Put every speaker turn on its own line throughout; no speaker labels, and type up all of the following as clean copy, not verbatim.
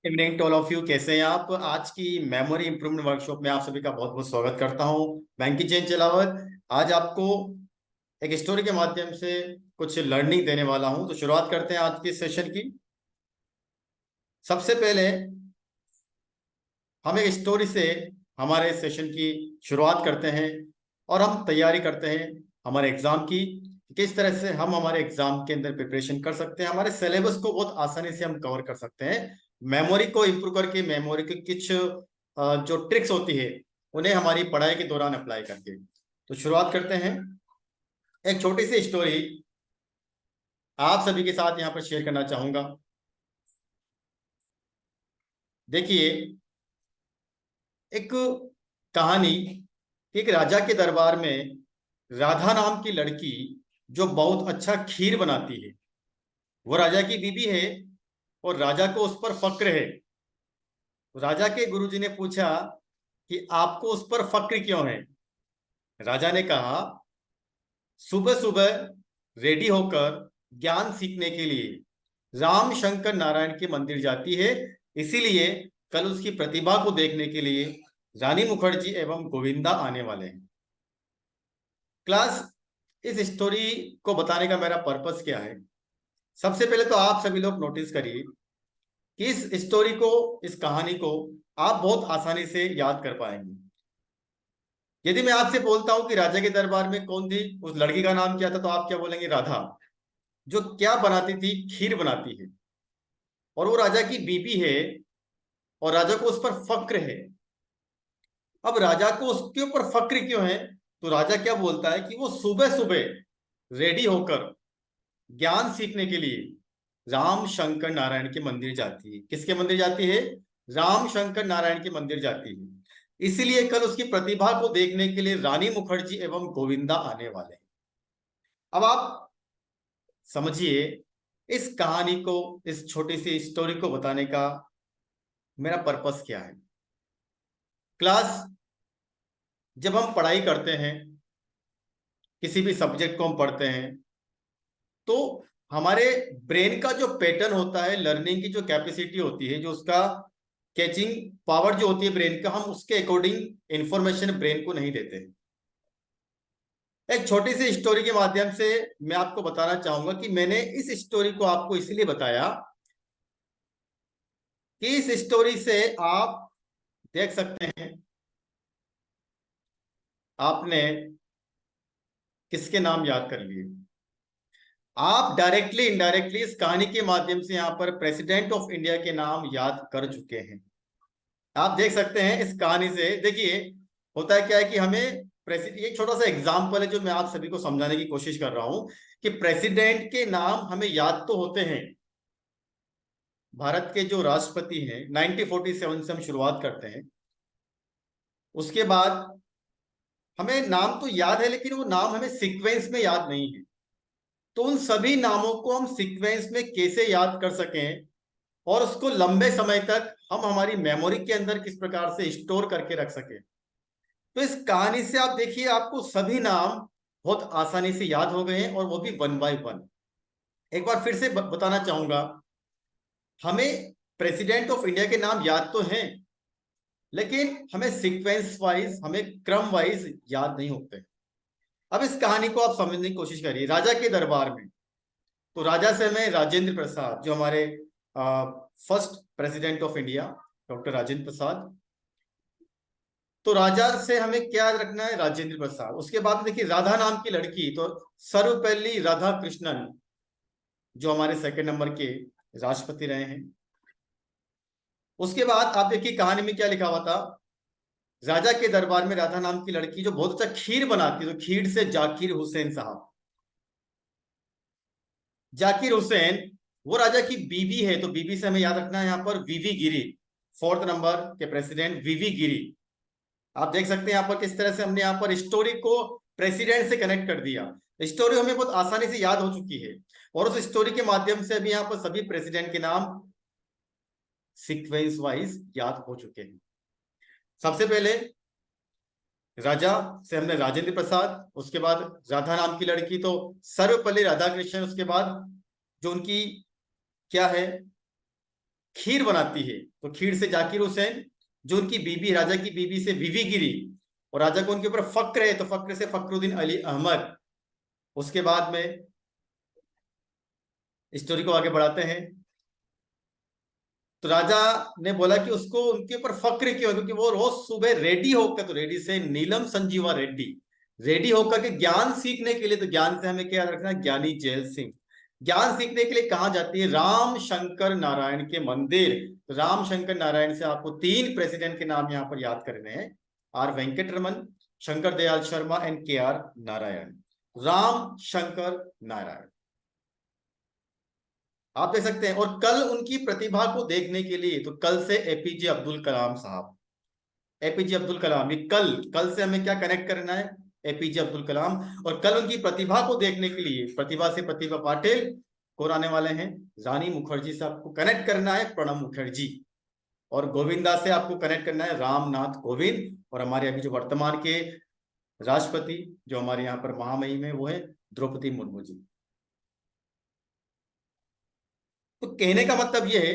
Evening to all of you. कैसे हैं आप? आज की मेमोरी इंप्रूवमेंट वर्कशॉप में आप सभी का बहुत बहुत स्वागत करता हूं। बैंकी चेन चलावत आज आपको एक स्टोरी के माध्यम से कुछ लर्निंग देने वाला हूं। तो शुरुआत करते हैं आज के सेशन की। सबसे पहले हम एक स्टोरी से हमारे सेशन की शुरुआत करते हैं और हम तैयारी करते हैं हमारे एग्जाम की। किस तरह से हम हमारे एग्जाम के अंदर प्रिपरेशन कर सकते हैं, हमारे सिलेबस को बहुत आसानी से हम कवर कर सकते हैं। मेमोरी को इंप्रूव करके, मेमोरी की कुछ जो ट्रिक्स होती है उन्हें हमारी पढ़ाई के दौरान अप्लाई करके। तो शुरुआत करते हैं। एक छोटी सी स्टोरी आप सभी के साथ यहाँ पर शेयर करना चाहूंगा। देखिए, एक कहानी। एक राजा के दरबार में राधा नाम की लड़की जो बहुत अच्छा खीर बनाती है, वो राजा की बीबी है और राजा को उस पर फक्र है। राजा के गुरुजी ने पूछा कि आपको उस पर फक्र क्यों है? राजा ने कहा, सुबह सुबह रेडी होकर ज्ञान सीखने के लिए राम शंकर नारायण के मंदिर जाती है, इसीलिए कल उसकी प्रतिभा को देखने के लिए रानी मुखर्जी एवं गोविंदा आने वाले हैं। क्लास, इस स्टोरी को बताने का मेरा पर्पस क्या है? सबसे पहले तो आप सभी लोग नोटिस करिए कि इस स्टोरी को, इस कहानी को आप बहुत आसानी से याद कर पाएंगे। यदि मैं आपसे बोलता हूं कि राजा के दरबार में कौन थी, उस लड़की का नाम क्या था, तो आप क्या बोलेंगे? राधा। जो क्या बनाती थी? खीर बनाती है। और वो राजा की बीबी है और राजा को उस पर फक्र है। अब राजा को उसके ऊपर फक्र क्यों है? तो राजा क्या बोलता है कि वो सुबह सुबह रेडी होकर ज्ञान सीखने के लिए राम शंकर नारायण के मंदिर जाती है। किसके मंदिर जाती है? राम शंकर नारायण के मंदिर जाती है, इसलिए कल उसकी प्रतिभा को देखने के लिए रानी मुखर्जी एवं गोविंदा आने वाले हैं। अब आप समझिए, इस कहानी को, इस छोटी सी स्टोरी को बताने का मेरा पर्पस क्या है। क्लास, जब हम पढ़ाई करते हैं, किसी भी सब्जेक्ट को हम पढ़ते हैं, तो हमारे ब्रेन का जो पैटर्न होता है, लर्निंग की जो कैपेसिटी होती है, जो उसका कैचिंग पावर जो होती है ब्रेन का, हम उसके अकॉर्डिंग इंफॉर्मेशन ब्रेन को नहीं देते। एक छोटी सी स्टोरी के माध्यम से मैं आपको बताना चाहूंगा कि मैंने इस स्टोरी को आपको इसलिए बताया कि इस स्टोरी से आप देख सकते हैं आपने किसके नाम याद कर लिए। आप डायरेक्टली इनडायरेक्टली इस कहानी के माध्यम से यहां पर प्रेसिडेंट ऑफ इंडिया के नाम याद कर चुके हैं। आप देख सकते हैं इस कहानी से। देखिए, होता है क्या है कि हमें एक छोटा सा एग्जाम्पल है जो मैं आप सभी को समझाने की कोशिश कर रहा हूं कि प्रेसिडेंट के नाम हमें याद तो होते हैं। भारत के जो राष्ट्रपति हैं, 1947 से हम शुरुआत करते हैं। उसके बाद हमें नाम तो याद है, लेकिन वो नाम हमें सीक्वेंस में याद नहीं है। तो उन सभी नामों को हम सीक्वेंस में कैसे याद कर सकें और उसको लंबे समय तक हम हमारी मेमोरी के अंदर किस प्रकार से स्टोर करके रख सकें। तो इस कहानी से आप देखिए, आपको सभी नाम बहुत आसानी से याद हो गए हैं, और वो भी वन बाय वन। एक बार फिर से बताना चाहूंगा, हमें प्रेसिडेंट ऑफ इंडिया के नाम याद तो हैं, लेकिन हमें सीक्वेंस वाइज, हमें क्रम वाइज याद नहीं होते। अब इस कहानी को आप समझने की कोशिश करिए। राजा के दरबार में, तो राजा से हमें राजेंद्र प्रसाद, जो हमारे first president of India, doctor Rajendra Prasad. तो राजा से हमें क्या याद रखना है? राजेंद्र प्रसाद। उसके बाद देखिए, राधा नाम की लड़की, तो सर्वपल्ली राधा कृष्णन, जो हमारे सेकंड नंबर के राष्ट्रपति रहे हैं। उसके बाद आप देखिए कहानी में क्या लिखा हुआ था। राजा के दरबार में राधा नाम की लड़की जो बहुत अच्छा खीर बनाती है, तो खीर से जाकिर हुसैन साहब। जाकिर हुसैन वो राजा की बीवी है, तो बीवी से हमें याद रखना है यहाँ पर वीवी गिरी, फोर्थ नंबर के प्रेसिडेंट वीवी गिरी। आप देख सकते हैं यहाँ पर किस तरह से हमने यहाँ पर स्टोरी को प्रेसिडेंट से कनेक्ट कर दिया। स्टोरी हमें बहुत आसानी से याद हो चुकी है, और उस स्टोरी के माध्यम से अभी यहाँ पर सभी प्रेसिडेंट के नाम सीक्वेंस वाइज याद हो चुके हैं। सबसे पहले राजा से हमने राजेंद्र प्रसाद, उसके बाद राधा नाम की लड़की तो सर्वपल्ली राधाकृष्णन, उसके बाद जो उनकी क्या है, खीर बनाती है, तो खीर से जाकिर हुसैन, जो उनकी बीबी, राजा की बीबी से बीवी गिरी और राजा को उनके ऊपर फक्र है, तो फक्र से फखरुद्दीन अली अहमद। उसके बाद में स्टोरी को आगे बढ़ाते हैं। तो राजा ने बोला कि उसको उनके ऊपर फक्र क्यों है, क्योंकि वो रोज सुबह रेडी होकर, तो रेडी से नीलम संजीवा रेड्डी, रेडी होकर के ज्ञान सीखने के लिए, तो ज्ञान से हमें क्या याद रखना है, ज्ञानी जैल सिंह, ज्ञान सीखने के लिए कहाँ जाती है, राम शंकर नारायण के मंदिर। तो राम शंकर नारायण से आपको 3 प्रेसिडेंट के नाम यहाँ पर याद करने हैं, आर वेंकटरमन, शंकर दयाल शर्मा एंड के आर नारायण। राम शंकर नारायण आप देख सकते हैं। और कल उनकी प्रतिभा को देखने के लिए, तो कल से एपीजे अब्दुल कलाम साहब, एपीजे अब्दुल कलाम, ये कल, कल से हमें क्या कनेक्ट करना है, एपीजे अब्दुल कलाम। और कल उनकी प्रतिभा को देखने के लिए, प्रतिभा से प्रतिभा पाटिल कौन आने वाले हैं, रानी मुखर्जी से आपको कनेक्ट करना है, प्रणब मुखर्जी। और गोविंदा से आपको कनेक्ट करना है, रामनाथ कोविंद। और हमारे अभी जो वर्तमान के राष्ट्रपति जो हमारे यहाँ पर महामहिम है, वो है द्रौपदी मुर्मू जी। तो कहने का मतलब यह है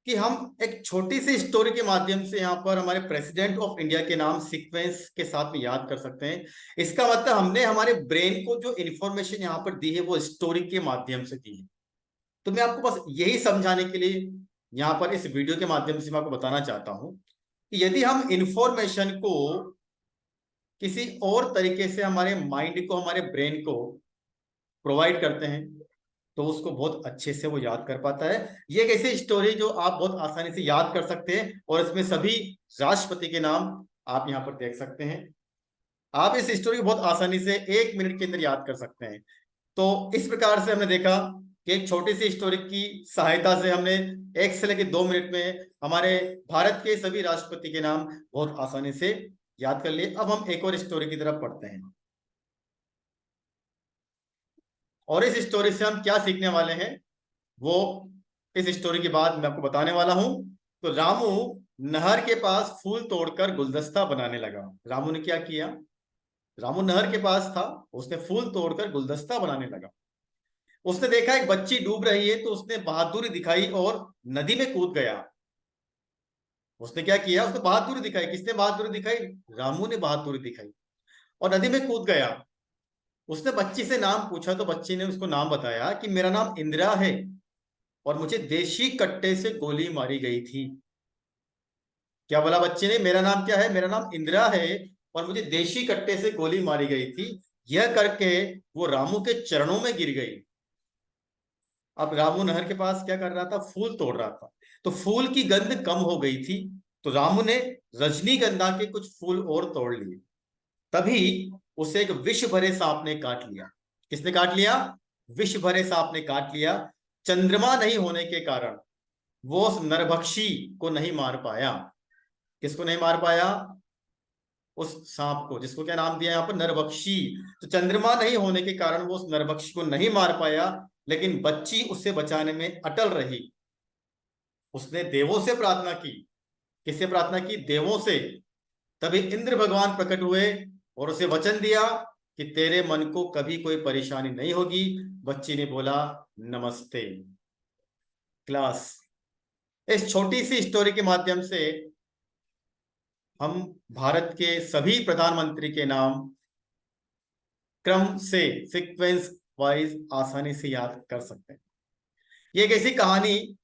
कि हम एक छोटी सी स्टोरी के माध्यम से यहाँ पर हमारे प्रेसिडेंट ऑफ इंडिया के नाम सीक्वेंस के साथ में याद कर सकते हैं। इसका मतलब हमने हमारे ब्रेन को जो इंफॉर्मेशन यहाँ पर दी है वो स्टोरी के माध्यम से दी है। तो मैं आपको बस यही समझाने के लिए यहाँ पर इस वीडियो के माध्यम से मैं आपको बताना चाहता हूं कि यदि हम इंफॉर्मेशन को किसी और तरीके से हमारे माइंड को, हमारे ब्रेन को प्रोवाइड करते हैं, तो उसको बहुत अच्छे से वो याद कर पाता है। ये एक ऐसी स्टोरी जो आप बहुत आसानी से याद कर सकते हैं, और इसमें सभी राष्ट्रपति के नाम आप यहाँ पर देख सकते हैं। आप इस स्टोरी को बहुत आसानी से 1 मिनट के अंदर याद कर सकते हैं। तो इस प्रकार से हमने देखा कि एक छोटी सी स्टोरी की सहायता से हमने 1 से लेकर 2 मिनट में हमारे भारत के सभी राष्ट्रपति के नाम बहुत आसानी से याद कर लिए। अब हम एक और स्टोरी की तरफ पढ़ते हैं, और इस स्टोरी से हम क्या सीखने वाले हैं वो इस स्टोरी के बाद मैं आपको बताने वाला हूं। तो रामू नहर के पास फूल तोड़कर गुलदस्ता बनाने लगा। रामू ने क्या किया, रामू नहर के पास था, उसने फूल तोड़कर गुलदस्ता बनाने लगा। उसने देखा एक बच्ची डूब रही है, तो उसने बहादुरी दिखाई और नदी में कूद गया। उसने क्या किया, उसने बहादुरी दिखाई। किसने बहादुरी दिखाई, रामू ने बहादुरी दिखाई और नदी में कूद गया। उसने बच्ची से नाम पूछा, तो बच्ची ने उसको नाम बताया कि मेरा नाम इंदिरा है और मुझे देशी कट्टे से गोली मारी गई थी। क्या बोला बच्चे ने, मेरा नाम क्या है, मेरा नाम इंदिरा है और मुझे देशी कट्टे से गोली मारी गई थी। यह करके वो रामू के चरणों में गिर गई। अब रामू नहर के पास क्या कर रहा था, फूल तोड़ रहा था, तो फूल की गंध कम हो गई थी, तो रामू ने रजनीगंधा के कुछ फूल और तोड़ लिए। तभी उसे एक विष भरे सांप ने काट लिया। किसने काट लिया, विष भरे सांप ने काट लिया। चंद्रमा नहीं होने के कारण वो उस नरभक्षी को नहीं मार पाया। किसको नहीं मार पाया, उस सांप को, जिसको क्या नाम दिया यहाँ पर, नरभक्षी। तो चंद्रमा नहीं होने के कारण वो उस नरभक्षी को नहीं मार पाया, लेकिन बच्ची उससे बचाने में अटल रही। उसने देवों से प्रार्थना की। किससे प्रार्थना की, देवों से। तभी इंद्र भगवान प्रकट हुए और उसे वचन दिया कि तेरे मन को कभी कोई परेशानी नहीं होगी। बच्ची ने बोला नमस्ते। क्लास, इस छोटी सी स्टोरी के माध्यम से हम भारत के सभी प्रधानमंत्री के नाम क्रम से, सीक्वेंस वाइज आसानी से याद कर सकते हैं। ये एक ऐसी कहानी,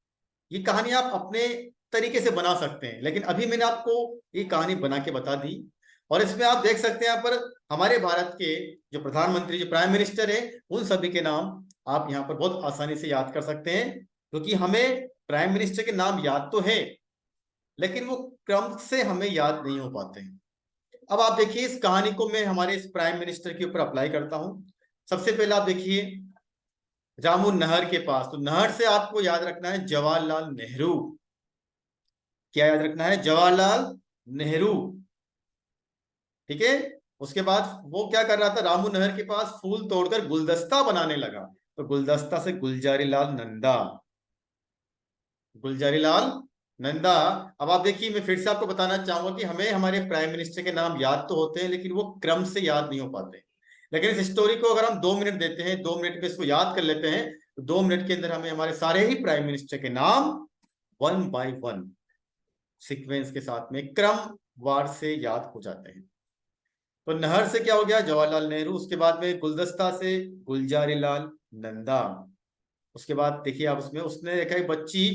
ये कहानी आप अपने तरीके से बना सकते हैं, लेकिन अभी मैंने आपको ये कहानी बना के बता दी। और इसमें आप देख सकते हैं यहाँ पर हमारे भारत के जो प्रधानमंत्री, जो प्राइम मिनिस्टर है, उन सभी के नाम आप यहाँ पर बहुत आसानी से याद कर सकते हैं, क्योंकि हमें प्राइम मिनिस्टर के नाम याद तो है, लेकिन वो क्रम से हमें याद नहीं हो पाते हैं। अब आप देखिए, इस कहानी को मैं हमारे इस प्राइम मिनिस्टर के ऊपर अप्लाई करता हूं। सबसे पहले आप देखिए, रामू नहर के पास, तो नहर से आपको याद रखना है जवाहरलाल नेहरू। क्या याद रखना है, जवाहरलाल नेहरू। ठीक है। उसके बाद वो क्या कर रहा था, रामू नहर के पास फूल तोड़कर गुलदस्ता बनाने लगा, तो गुलदस्ता से गुलजारी लाल नंदा, गुलजारी लाल नंदा। अब आप देखिए, मैं फिर से आपको बताना चाहूंगा कि हमें हमारे प्राइम मिनिस्टर के नाम याद तो होते हैं, लेकिन वो क्रम से याद नहीं हो पाते। लेकिन इस स्टोरी को अगर हम 2 मिनट देते हैं, 2 मिनट में इसको याद कर लेते हैं, तो 2 मिनट के अंदर हमें हमारे सारे ही प्राइम मिनिस्टर के नाम वन बाय वन सीक्वेंस के साथ में क्रमवार से याद हो जाते हैं। तो नहर से क्या हो गया, जवाहरलाल नेहरू। उसके बाद में गुलदस्ता से गुलजारी लाल नंदा। उसके बाद देखिए आप उसमें उसने देखा एक बच्ची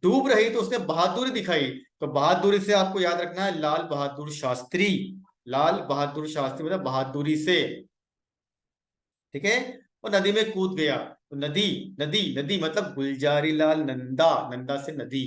डूब रही तो उसने बहादुरी दिखाई, तो बहादुरी से आपको याद रखना है लाल बहादुर शास्त्री। लाल बहादुर शास्त्री मतलब बहादुरी से, ठीक है। और नदी में कूद गया, तो नदी नदी नदी मतलब गुलजारी लाल नंदा, नंदा से नदी।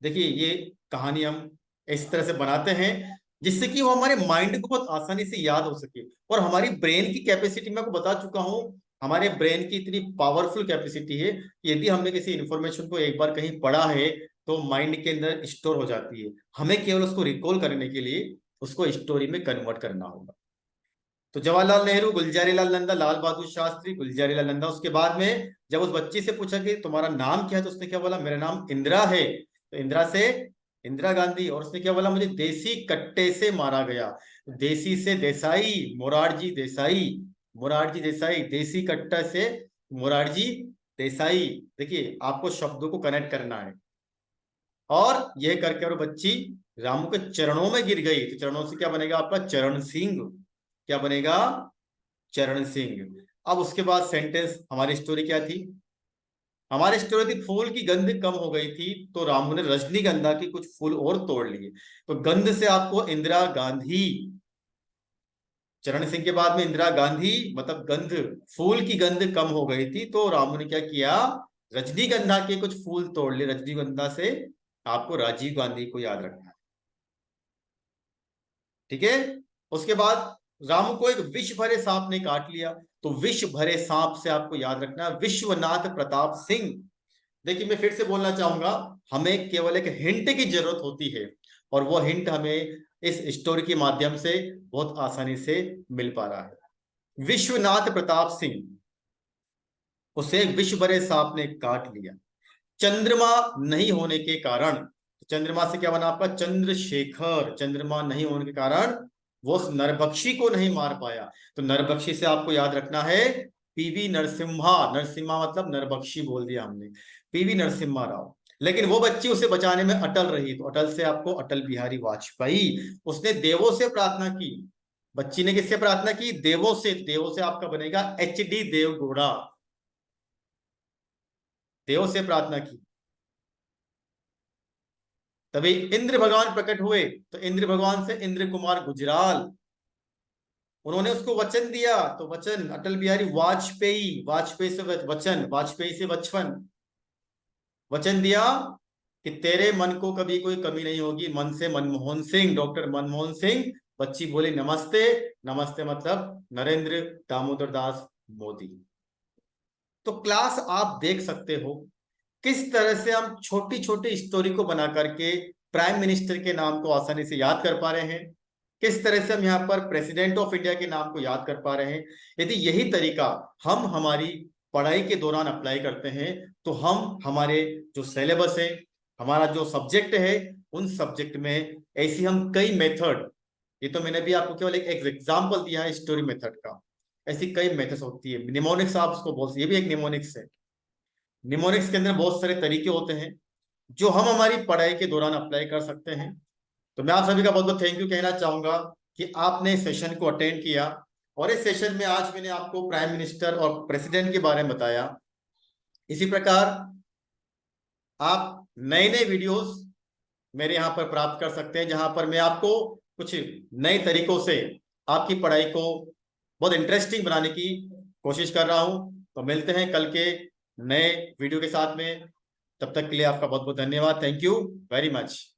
देखिए ये कहानी हम इस तरह से बनाते हैं जिससे कि वो हमारे माइंड को बहुत आसानी से याद हो सके। और हमारी ब्रेन की कैपेसिटी मैं आपको बता चुका हूं, हमारे ब्रेन की इतनी पावरफुल कैपेसिटी है कि यदि हमने किसी इंफॉर्मेशन को एक बार कहीं पढ़ा है तो माइंड के अंदर स्टोर हो जाती है। हमें केवल उसको रिकॉल करने के लिए उसको स्टोरी में कन्वर्ट करना होगा। तो जवाहरलाल नेहरू, गुलजारी लाल नंदा, लाल बहादुर शास्त्री, गुलजारी लाल नंदा। उसके बाद में जब उस बच्ची से पूछा कि तुम्हारा नाम क्या है, तो उसने क्या बोला, मेरा नाम इंदिरा है। तो इंदिरा से इंदिरा गांधी। और उसने क्या बोला, मुझे देसी कट्टे से मारा गया। देसी से देसाई, मोरारजी देसाई, मोरारजी देसाई, देसी कट्टा से मोरारजी देसाई। देखिए आपको शब्दों को कनेक्ट करना है। और यह करके और बच्ची रामू के चरणों में गिर गई, तो चरणों से क्या बनेगा आपका, चरण सिंह। क्या बनेगा, चरण सिंह। अब उसके बाद सेंटेंस, हमारी स्टोरी क्या थी, हमारी स्टोरी थी फूल की गंध कम हो गई थी तो रामू ने रजनीगंधा की कुछ फूल और तोड़ लिए। तो गंध से आपको इंदिरा गांधी, चरण सिंह के बाद में इंदिरा गांधी मतलब गंध, फूल की गंध कम हो गई थी तो रामू ने क्या किया, रजनीगंधा के कुछ फूल तोड़ लिए। रजनीगंधा से आपको राजीव गांधी को याद रखना है, ठीक है। उसके बाद रामू को एक विष भरे सांप ने काट लिया, तो विष भरे सांप से आपको याद रखना है विश्वनाथ प्रताप सिंह। देखिए मैं फिर से बोलना चाहूंगा, हमें केवल एक हिंट की जरूरत होती है, और वो हिंट हमें इस स्टोरी के माध्यम से बहुत आसानी से मिल पा रहा है। विश्वनाथ प्रताप सिंह, उसे विष भरे सांप ने काट लिया। चंद्रमा नहीं होने के कारण, चंद्रमा से क्या बना आपका, चंद्रशेखर। चंद्रमा नहीं होने के कारण वो उस नरभक्षी को नहीं मार पाया। तो नरभक्षी से आपको याद रखना है पीवी नरसिम्हा। नरसिम्हा मतलब नरभक्षी बोल दिया हमने, पीवी नरसिम्हा राव। लेकिन वो बच्ची उसे बचाने में अटल रही, तो अटल से आपको अटल बिहारी वाजपेयी। उसने देवों से प्रार्थना की। बच्ची ने किससे प्रार्थना की, देवों से। देवों से आपका बनेगा HD देवगौड़ा, देवों से प्रार्थना की। तभी इंद्र भगवान प्रकट हुए, तो इंद्र भगवान से इंद्र कुमार गुजराल, उन्होंने उसको वचन दिया। तो वचन अटल बिहारी वाजपेयी, वाजपेयी से वचन, वाजपेयी से बचपन, वचन दिया कि तेरे मन को कभी कोई कमी नहीं होगी। मन से मनमोहन सिंह, डॉक्टर मनमोहन सिंह। बच्ची बोली नमस्ते। नमस्ते मतलब नरेंद्र दामोदर दास मोदी। तो क्लास आप देख सकते हो किस तरह से हम छोटी छोटी स्टोरी को बना करके प्राइम मिनिस्टर के नाम को आसानी से याद कर पा रहे हैं, किस तरह से हम यहाँ पर प्रेसिडेंट ऑफ इंडिया के नाम को याद कर पा रहे हैं। यदि यही तरीका हम हमारी पढ़ाई के दौरान अप्लाई करते हैं तो हम हमारे जो सिलेबस है, हमारा जो सब्जेक्ट है, उन सब्जेक्ट में ऐसी हम कई मेथड, ये तो मैंने भी आपको केवल एक एग्जाम्पल दिया है स्टोरी मेथड का, ऐसी कई मेथड्स होती है। निमोनिक्स आप उसको बोलते हैं, ये भी एक निमोनिक्स है। निमोनिक्स के अंदर बहुत सारे तरीके होते हैं जो हम हमारी पढ़ाई के दौरान अप्लाई कर सकते हैं। तो मैं आप सभी का बहुत बहुत थैंक यू कहना चाहूंगा कि आपने इस सेशन को अटेंड किया। और इस सेशन में आज मैंने आपको प्राइम मिनिस्टर और प्रेसिडेंट के बारे में बताया। इसी प्रकार आप नए नए वीडियोस मेरे यहाँ पर प्राप्त कर सकते हैं, जहां पर मैं आपको कुछ नए तरीकों से आपकी पढ़ाई को बहुत इंटरेस्टिंग बनाने की कोशिश कर रहा हूं। तो मिलते हैं कल के नए वीडियो के साथ में, तब तक के लिए आपका बहुत बहुत धन्यवाद। Thank you very much.